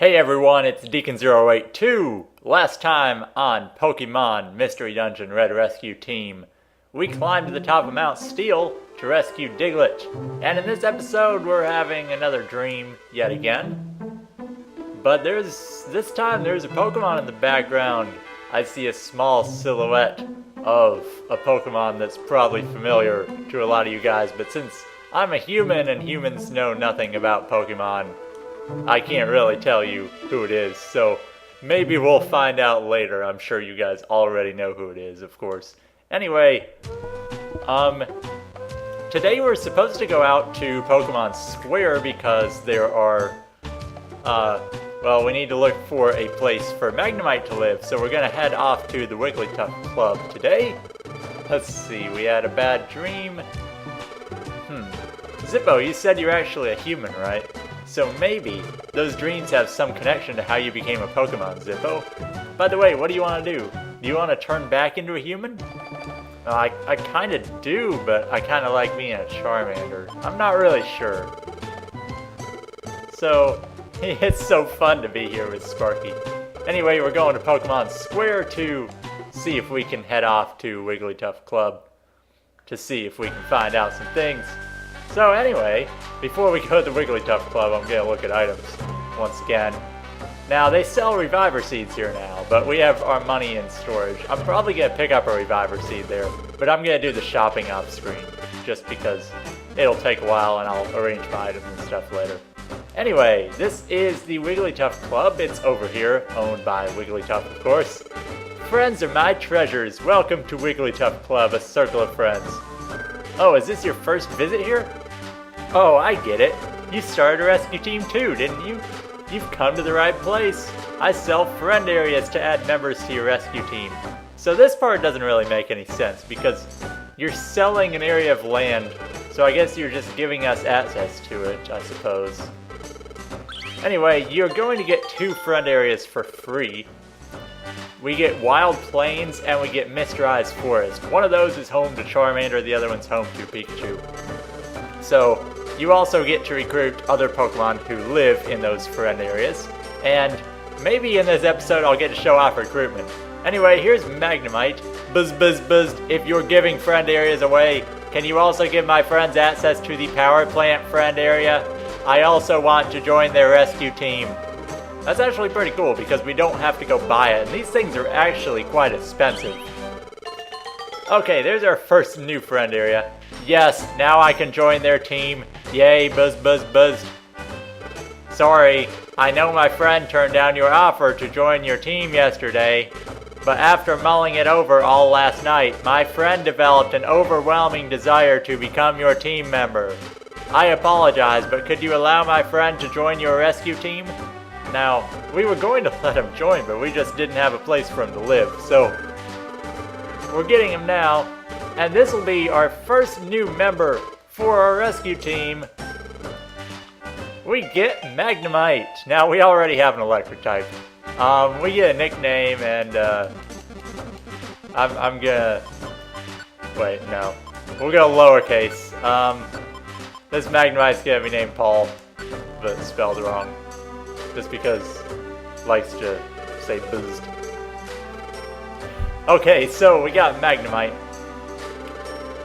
Hey everyone, it's Deacon082. Last time on Pokemon Mystery Dungeon Red Rescue Team, we climbed to the top of Mount Steel to rescue Diglett. And in this episode, we're having another dream yet again. But this time there's a Pokemon in the background. I see a small silhouette of a Pokemon that's probably familiar to a lot of you guys, but since I'm a human and humans know nothing about Pokemon, I can't really tell you who it is, so maybe we'll find out later. I'm sure you guys already know who it is, of course. Anyway, today we're supposed to go out to Pokemon Square because there are, well, we need to look for a place for Magnemite to live, so we're gonna head off to the Wigglytuff Club today. Let's see, we had a bad dream. Zippo, you said you're actually a human, right? So maybe those dreams have some connection to how you became a Pokemon, Zippo. By the way, what do you want to do? Do you want to turn back into a human? I kind of do, but I kind of like being a Charmander. I'm not really sure. So, it's so fun to be here with Sparkie. Anyway, we're going to Pokemon Square to see if we can head off to Wigglytuff Club to see if we can find out some things. So anyway, before we go to the Wigglytuff Club, I'm going to look at items once again. Now, they sell Reviver Seeds here now, but we have our money in storage. I'm probably going to pick up a Reviver Seed there, but I'm going to do the shopping off screen, just because it'll take a while and I'll arrange my items and stuff later. Anyway, this is the Wigglytuff Club. It's over here, owned by Wigglytuff, of course. Friends are my treasures. Welcome to Wigglytuff Club, a circle of friends. Oh, is this your first visit here? Oh, I get it. You started a rescue team too, didn't you? You've come to the right place. I sell friend areas to add members to your rescue team. So this part doesn't really make any sense because you're selling an area of land, so I guess you're just giving us access to it, I suppose. Anyway, you're going to get 2 friend areas for free. We get Wild Plains and we get Mr. Eye's Forest. One of those is home to Charmander, the other one's home to Pikachu. So, you also get to recruit other Pokemon who live in those friend areas. And maybe in this episode I'll get to show off recruitment. Anyway, here's Magnemite. Buzz buzz buzz, if you're giving friend areas away, can you also give my friends access to the power plant friend area? I also want to join their rescue team. That's actually pretty cool because we don't have to go buy it, and these things are actually quite expensive. Okay, there's our first new friend area. Yes, now I can join their team. Yay, buzz buzz buzz. Sorry, I know my friend turned down your offer to join your team yesterday, but after mulling it over all last night, my friend developed an overwhelming desire to become your team member. I apologize, but could you allow my friend to join your rescue team? Now, we were going to let him join, but we just didn't have a place for him to live, so we're getting him now, and this will be our first new member for our rescue team. We get Magnemite. Now, we already have an electric type. We get a nickname, and I'm gonna, wait, no. We'll go lowercase. This Magnemite's gonna be named Paul, but spelled wrong. Just because it likes to say buzzed. Okay, so we got Magnemite.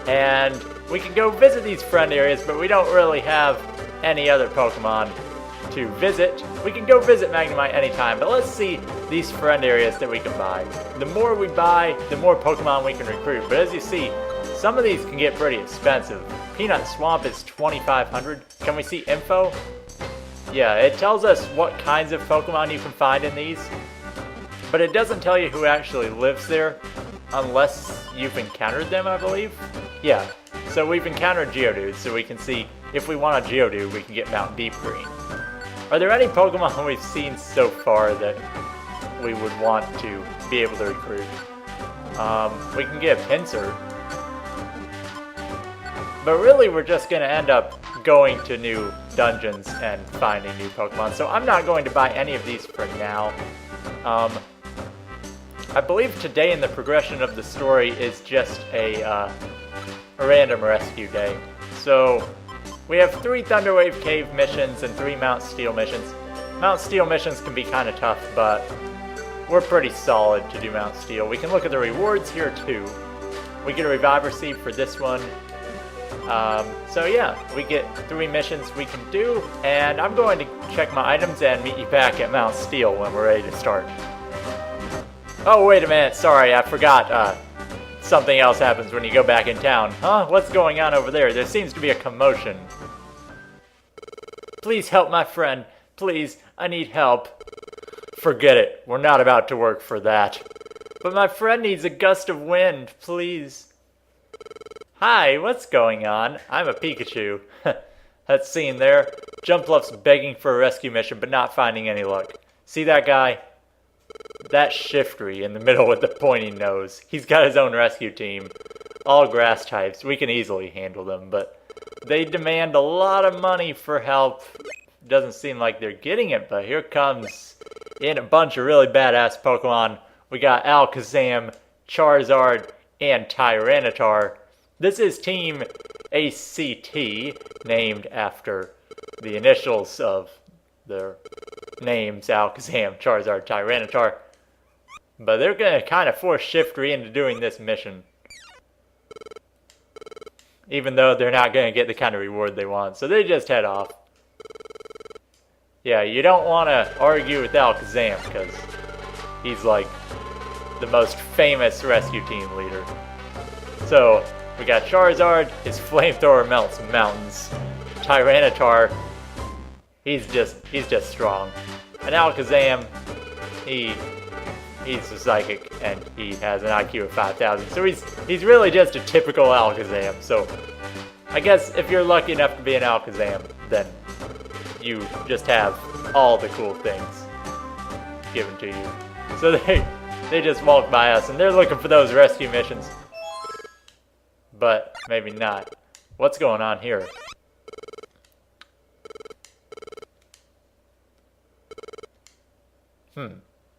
And we can go visit these friend areas, but we don't really have any other Pokemon to visit. We can go visit Magnemite anytime, but let's see these friend areas that we can buy. The more we buy, the more Pokemon we can recruit. But as you see, some of these can get pretty expensive. Peanut Swamp is 2,500. Can we see info? Yeah, it tells us what kinds of Pokemon you can find in these, but it doesn't tell you who actually lives there, unless you've encountered them, I believe. Yeah, so we've encountered Geodudes, so we can see if we want a Geodude, we can get Mount Deep Green. Are there any Pokemon we've seen so far that we would want to be able to recruit? We can get a Pinsir. But really, we're just going to end up going to new dungeons and finding new Pokemon. So I'm not going to buy any of these for now. I believe today in the progression of the story is just a random rescue day. So we have 3 Thunderwave Cave missions and 3 Mount Steel missions. Mount Steel missions can be kind of tough, but we're pretty solid to do Mount Steel. We can look at the rewards here too. We get a Reviver Seed for this one. So yeah, we get 3 missions we can do, and I'm going to check my items and meet you back at Mount Steel when we're ready to start. Oh, wait a minute, sorry, I forgot, something else happens when you go back in town. Huh? What's going on over there? There seems to be a commotion. Please help my friend. Please, I need help. Forget it, we're not about to work for that. But my friend needs a gust of wind, please. Hi, what's going on? I'm a Pikachu. That scene there. Jumpluff's begging for a rescue mission, but not finding any luck. See that guy? That Shiftry in the middle with the pointy nose. He's got his own rescue team. All grass types. We can easily handle them, but they demand a lot of money for help. Doesn't seem like they're getting it, but here comes in a bunch of really badass Pokemon. We got Alakazam, Charizard, and Tyranitar. This is Team ACT, named after the initials of their names, Alakazam, Charizard, Tyranitar. But they're going to kind of force Shiftry into doing this mission. Even though they're not going to get the kind of reward they want. So they just head off. Yeah, you don't want to argue with Alakazam, because he's like the most famous rescue team leader. So we got Charizard, his flamethrower melts mountains. Tyranitar, he's just strong. And Alakazam, he's a psychic and he has an IQ of 5,000. So he's really just a typical Alakazam. So I guess if you're lucky enough to be an Alakazam, then you just have all the cool things given to you. So they just walk by us and they're looking for those rescue missions. But maybe not. What's going on here?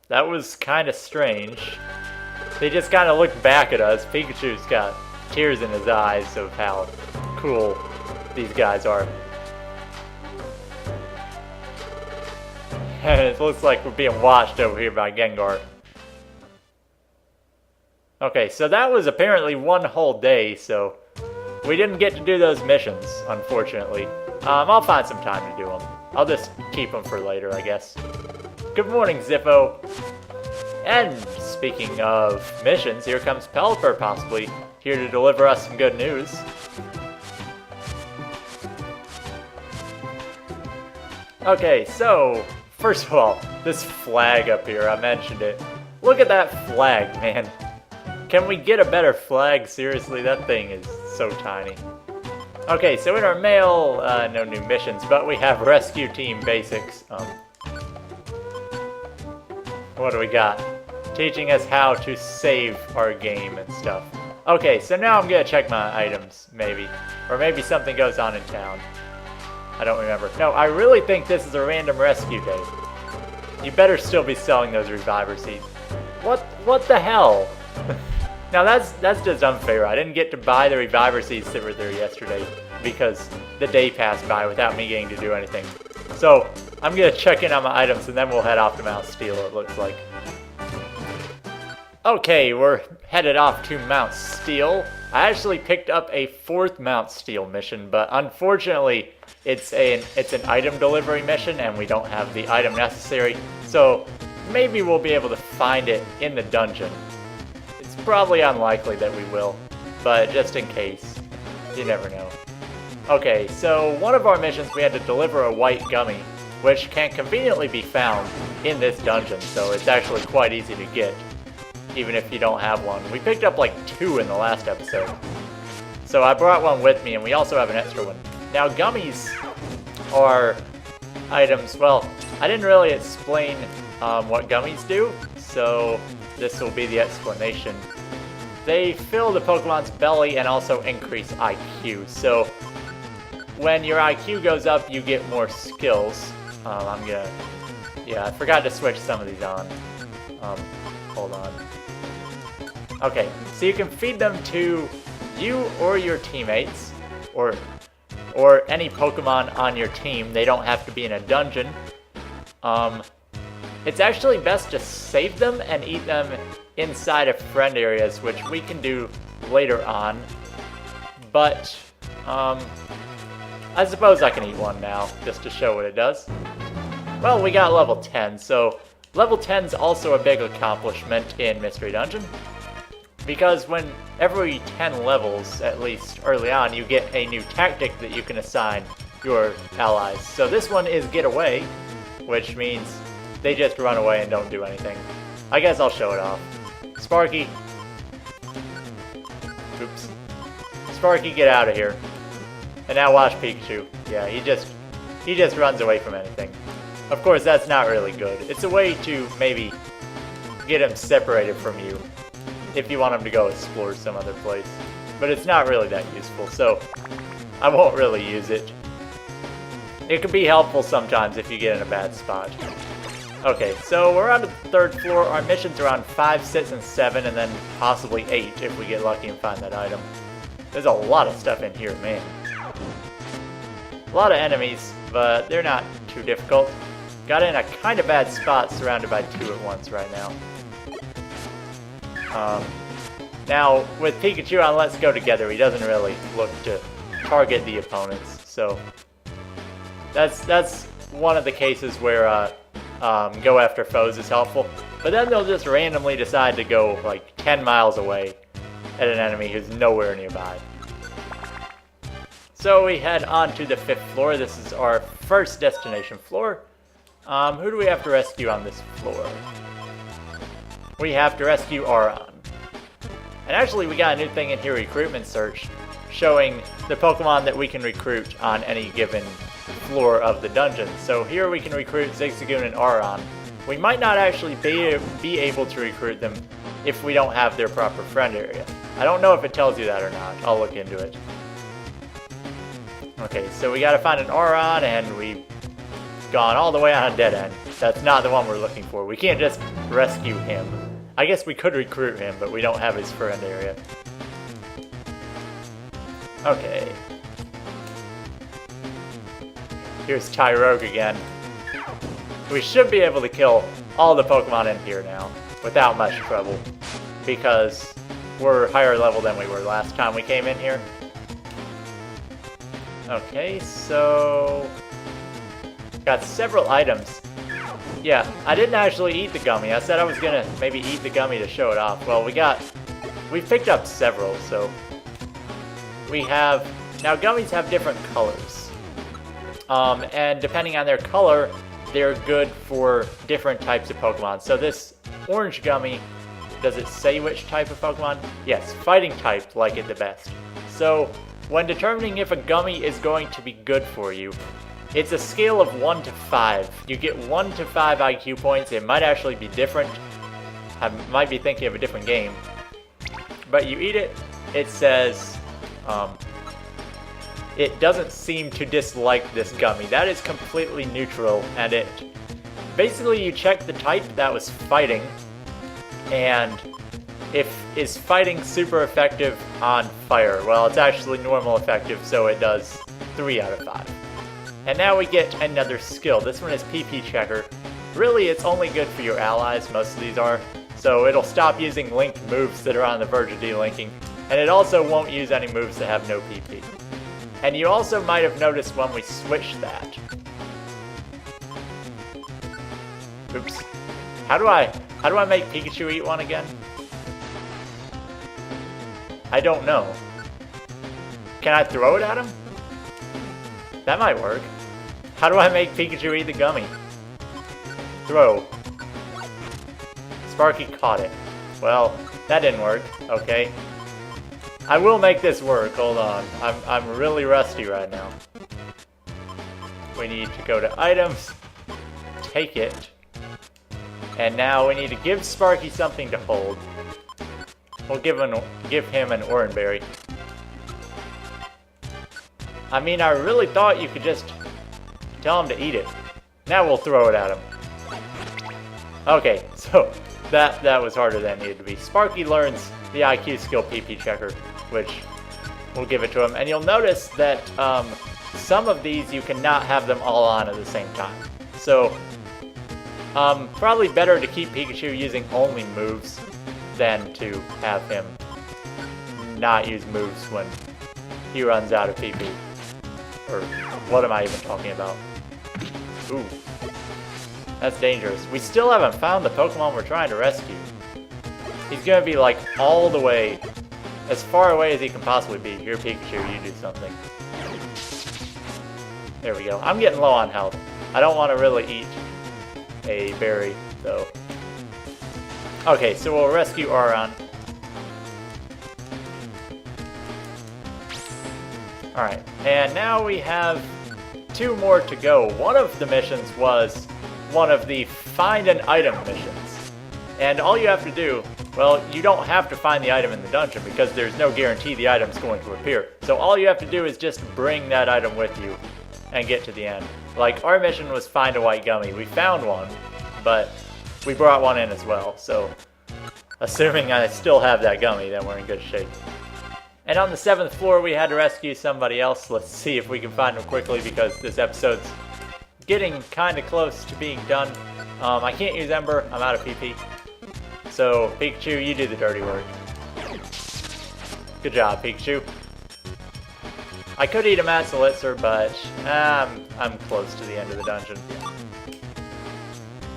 That was kind of strange. They just kind of looked back at us. Pikachu's got tears in his eyes of how cool these guys are. And it looks like we're being watched over here by Gengar. Okay, so that was apparently one whole day, so we didn't get to do those missions, unfortunately. I'll find some time to do them. I'll just keep them for later, I guess. Good morning, Zippo. And speaking of missions, here comes Pelipper, possibly here to deliver us some good news. Okay, so first of all, this flag up here, I mentioned it. Look at that flag, man. Can we get a better flag? Seriously, that thing is so tiny. Okay, so in our mail, no new missions, but we have rescue team basics. What do we got? Teaching us how to save our game and stuff. Okay, so now I'm gonna check my items, maybe. Or maybe something goes on in town. I don't remember. No, I really think this is a random rescue day. You better still be selling those Reviver Seeds. What the hell? Now that's just unfair. I didn't get to buy the Reviver Seeds that were there yesterday because the day passed by without me getting to do anything. So I'm gonna check in on my items and then we'll head off to Mount Steel, it looks like. Okay, we're headed off to Mount Steel. I actually picked up a 4th Mount Steel mission, but unfortunately it's an item delivery mission and we don't have the item necessary. So maybe we'll be able to find it in the dungeon. It's probably unlikely that we will, but just in case, you never know. Okay, so one of our missions we had to deliver a white gummy, which can conveniently be found in this dungeon, so it's actually quite easy to get, even if you don't have one. We picked up like 2 in the last episode. So I brought one with me, and we also have an extra one. Now, gummies are items, well, I didn't really explain what gummies do, so this will be the explanation. They fill the Pokemon's belly and also increase IQ, so when your IQ goes up, you get more skills. I forgot to switch some of these on. Hold on. Okay, so you can feed them to you or your teammates, or any Pokemon on your team. They don't have to be in a dungeon. it's actually best to save them and eat them inside of friend areas, which we can do later on. But, I suppose I can eat one now, just to show what it does. Well, we got level 10, so level 10 is also a big accomplishment in Mystery Dungeon. Because when every 10 levels, at least early on, you get a new tactic that you can assign your allies. So this one is Get Away, which means they just run away and don't do anything. I guess I'll show it off. Sparkie. Oops. Sparkie, get out of here. And now watch Pikachu. Yeah, he just runs away from anything. Of course, that's not really good. It's a way to maybe get him separated from you if you want him to go explore some other place. But it's not really that useful, so I won't really use it. It can be helpful sometimes if you get in a bad spot. Okay, so we're on the 3rd floor. Our missions are on 5, 6, and 7, and then possibly 8 if we get lucky and find that item. There's a lot of stuff in here, man. A lot of enemies, but they're not too difficult. Got in a kind of bad spot surrounded by 2 at once right now. Now, with Pikachu on Let's Go Together, he doesn't really look to target the opponents, so that's one of the cases where go after foes is helpful. But then they'll just randomly decide to go like 10 miles away at an enemy who's nowhere nearby. So we head on to the 5th floor. This is our first destination floor. Who do we have to rescue on this floor? We have to rescue Auron. And actually we got a new thing in here, Recruitment Search, showing the Pokemon that we can recruit on any given floor of the dungeon. So here we can recruit Zigzagoon and Auron. We might not actually be able to recruit them if we don't have their proper friend area. I don't know if it tells you that or not. I'll look into it. Okay, so we gotta find an Auron, and we've gone all the way on a dead end. That's not the one we're looking for. We can't just rescue him. I guess we could recruit him, but we don't have his friend area. Okay. Here's Tyrogue again. We should be able to kill all the Pokemon in here now, without much trouble, because we're higher level than we were last time we came in here. Okay, so got several items. Yeah, I didn't actually eat the gummy. I said I was gonna maybe eat the gummy to show it off. Well, we picked up several, so we have, now gummies have different colors. And depending on their color, they're good for different types of Pokemon. So this orange gummy, does it say which type of Pokemon? Yes, fighting type like it the best. So when determining if a gummy is going to be good for you, it's a scale of 1 to 5. You get 1 to 5 IQ points. It might actually be different. I might be thinking of a different game. But you eat it, it says, it doesn't seem to dislike this gummy. That is completely neutral, and it basically you check the type that was fighting, and is fighting super effective on fire? Well, it's actually normal effective, so it does 3 out of 5. And now we get another skill. This one is PP Checker. Really, it's only good for your allies, most of these are, so it'll stop using linked moves that are on the verge of delinking, and it also won't use any moves that have no PP. And you also might have noticed when we switched that. Oops. How do I make Pikachu eat one again? I don't know. Can I throw it at him? That might work. How do I make Pikachu eat the gummy? Throw. Sparkie caught it. Well, that didn't work. Okay. I will make this work. Hold on. I'm really rusty right now. We need to go to items, take it, and now we need to give Sparkie something to hold. We'll give him an Oranberry. I mean, I really thought you could just tell him to eat it. Now we'll throw it at him. Okay, so that was harder than it needed to be. Sparkie learns the IQ skill PP Checker, which we'll give it to him. And you'll notice that some of these you cannot have them all on at the same time. So Probably better to keep Pikachu using only moves than to have him not use moves when he runs out of PP. Or what am I even talking about? Ooh. That's dangerous. We still haven't found the Pokemon we're trying to rescue. He's gonna be like all the way, as far away as he can possibly be. Here, Pikachu, you do something. There we go. I'm getting low on health. I don't want to really eat a berry, though. Okay, so we'll rescue Aron. Alright, and now we have 2 more to go. One of the missions was one of the find an item missions. And all you have to do, well, you don't have to find the item in the dungeon because there's no guarantee the item's going to appear. So all you have to do is just bring that item with you and get to the end. Like, our mission was find a white gummy. We found one, but we brought one in as well. So, assuming I still have that gummy, then we're in good shape. And on the 7th floor, we had to rescue somebody else. Let's see if we can find him quickly because this episode's getting kind of close to being done. I can't use Ember. I'm out of PP. So, Pikachu, you do the dirty work. Good job, Pikachu. I could eat a Matzelitzer, but I'm close to the end of the dungeon.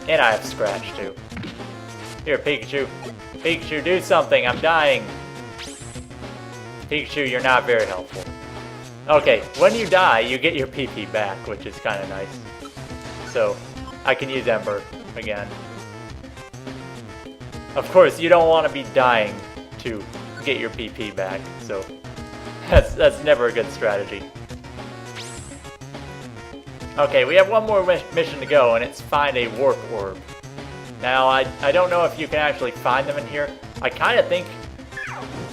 And I have Scratch, too. Here, Pikachu. Pikachu, do something. I'm dying. Pikachu, you're not very helpful. Okay, when you die, you get your PP back, which is kind of nice. So, I can use Ember again. Of course, you don't want to be dying to get your PP back, so that's never a good strategy. Okay, we have one more mission to go, and it's find a Warp Orb. Now, I don't know if you can actually find them in here. I kind of think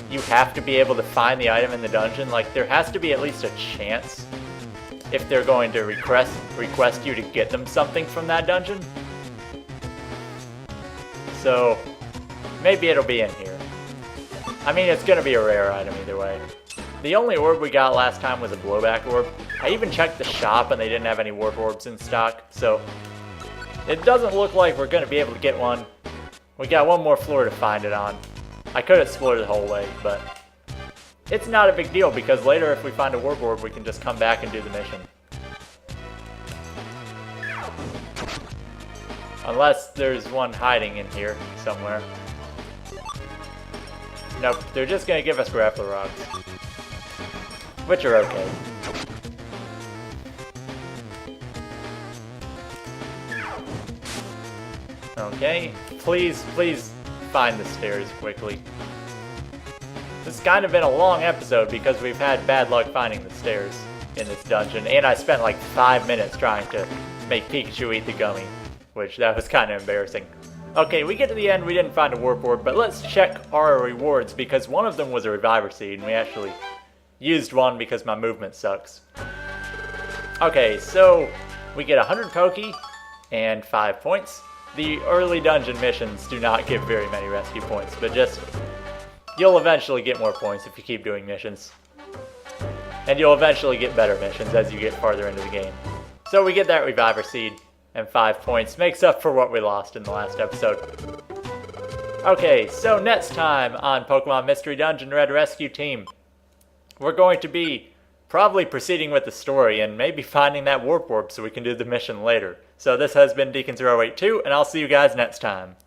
you have to be able to find the item in the dungeon. Like, there has to be at least a chance if they're going to request you to get them something from that dungeon. So, maybe it'll be in here. I mean, it's going to be a rare item either way. The only orb we got last time was a blowback orb. I even checked the shop and they didn't have any warp orbs in stock, so it doesn't look like we're going to be able to get one. We got one more floor to find it on. I could explore the whole way, but it's not a big deal because later if we find a warp orb, we can just come back and do the mission. Unless there's one hiding in here somewhere. Nope, they're just going to give us Grappler Rocks. Which are okay. Okay, please find the stairs quickly. This has kind of been a long episode because we've had bad luck finding the stairs in this dungeon, and I spent like 5 minutes trying to make Pikachu eat the gummy, which that was kind of embarrassing. Okay, we get to the end, we didn't find a Warp Orb, but let's check our rewards because one of them was a Reviver Seed, and we actually used one because my movement sucks. Okay, so we get 100 Poke and 5 points. The early dungeon missions do not give very many rescue points, but just, you'll eventually get more points if you keep doing missions. And you'll eventually get better missions as you get farther into the game. So we get that Reviver Seed, and 5 points makes up for what we lost in the last episode. Okay, so next time on Pokemon Mystery Dungeon Red Rescue Team, we're going to be probably proceeding with the story and maybe finding that Warp Orb so we can do the mission later. So this has been Deacon082, and I'll see you guys next time.